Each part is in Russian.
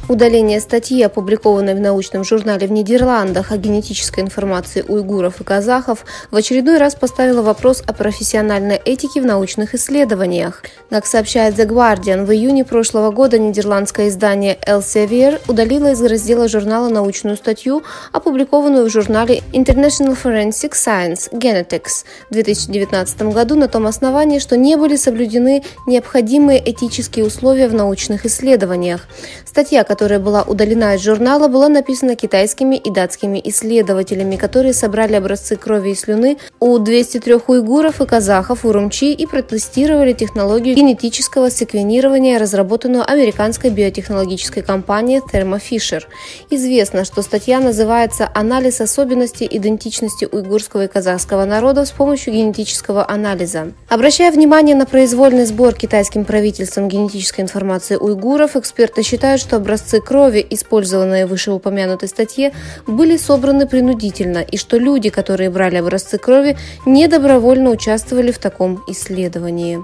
Удаление статьи, опубликованной в научном журнале в Нидерландах о генетической информации уйгуров и казахов, в очередной раз поставило вопрос о профессиональной этике в научных исследованиях. Как сообщает The Guardian, в июне прошлого года нидерландское издание Elsevier удалило из раздела журнала научную статью, опубликованную в журнале International Forensic Science Genetics в 2019 году на том основании, что не были соблюдены необходимые этические условия в научных исследованиях. Статья, которая была удалена из журнала, была написана китайскими и датскими исследователями, которые собрали образцы крови и слюны у 203 уйгуров и казахов Урумчи и протестировали технологию генетического секвенирования, разработанную американской биотехнологической компанией Thermo Fisher. Известно, что статья называется «Анализ особенностей идентичности уйгурского и казахского народов с помощью генетического анализа». Обращая внимание на произвольный сбор китайским правительством генетической информации уйгуров, эксперты считают, что образцы крови, использованные в вышеупомянутой статье, были собраны принудительно, и что люди, которые брали образцы крови, недобровольно участвовали в таком исследовании.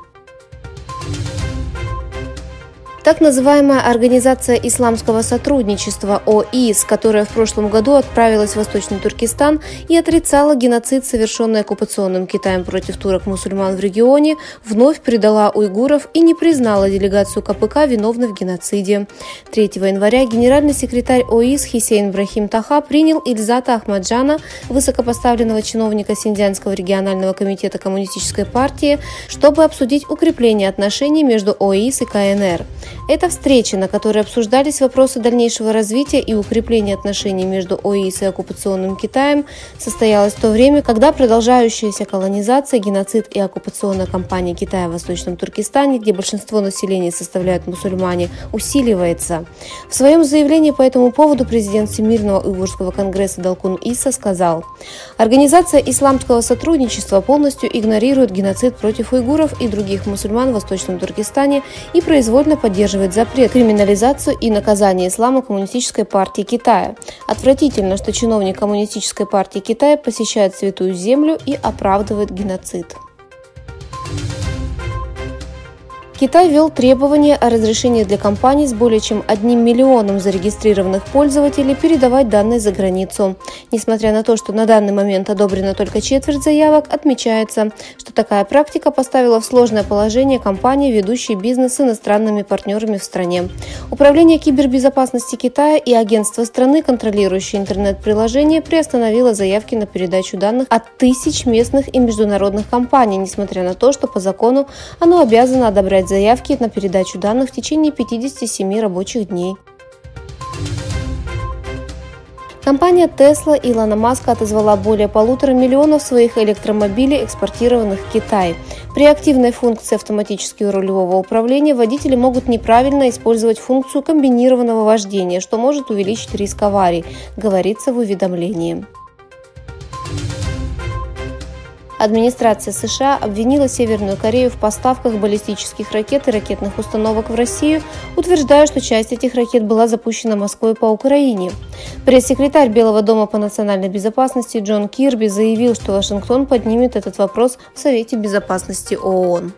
Так называемая Организация исламского сотрудничества ОИС, которая в прошлом году отправилась в Восточный Туркестан и отрицала геноцид, совершенный оккупационным Китаем против турок-мусульман в регионе, вновь предала уйгуров и не признала делегацию КПК виновной в геноциде. 3 января генеральный секретарь ОИС Хисейн Брахим Таха принял Ильзата Ахмаджана, высокопоставленного чиновника Синьцзянского регионального комитета Коммунистической партии, чтобы обсудить укрепление отношений между ОИС и КНР. Эта встреча, на которой обсуждались вопросы дальнейшего развития и укрепления отношений между ОИС и оккупационным Китаем, состоялась в то время, когда продолжающаяся колонизация, геноцид и оккупационная кампания Китая в Восточном Туркестане, где большинство населения составляют мусульмане, усиливается. В своем заявлении по этому поводу президент Всемирного уйгурского конгресса Далкун Иса сказал: «Организация исламского сотрудничества полностью игнорирует геноцид против уйгуров и других мусульман в Восточном Туркестане и произвольно поддерживает запрет, криминализацию и наказание ислама Коммунистической партии Китая. Отвратительно, что чиновник Коммунистической партии Китая посещает Святую Землю и оправдывает геноцид». Китай ввел требования о разрешении для компаний с более чем 1 миллионом зарегистрированных пользователей передавать данные за границу. Несмотря на то, что на данный момент одобрена только четверть заявок, отмечается, что такая практика поставила в сложное положение компании, ведущие бизнес с иностранными партнерами в стране. Управление кибербезопасности Китая и агентство страны, контролирующее интернет-приложения, приостановило заявки на передачу данных от тысяч местных и международных компаний, несмотря на то, что по закону оно обязано одобрять заявки на передачу данных в течение 57 рабочих дней. Компания Tesla Илона Маска отозвала более 1,5 миллиона своих электромобилей, экспортированных в Китай. При активной функции автоматического рулевого управления водители могут неправильно использовать функцию комбинированного вождения, что может увеличить риск аварий, говорится в уведомлении. Администрация США обвинила Северную Корею в поставках баллистических ракет и ракетных установок в Россию, утверждая, что часть этих ракет была запущена Москвой по Украине. Пресс-секретарь Белого дома по национальной безопасности Джон Кирби заявил, что Вашингтон поднимет этот вопрос в Совете безопасности ООН.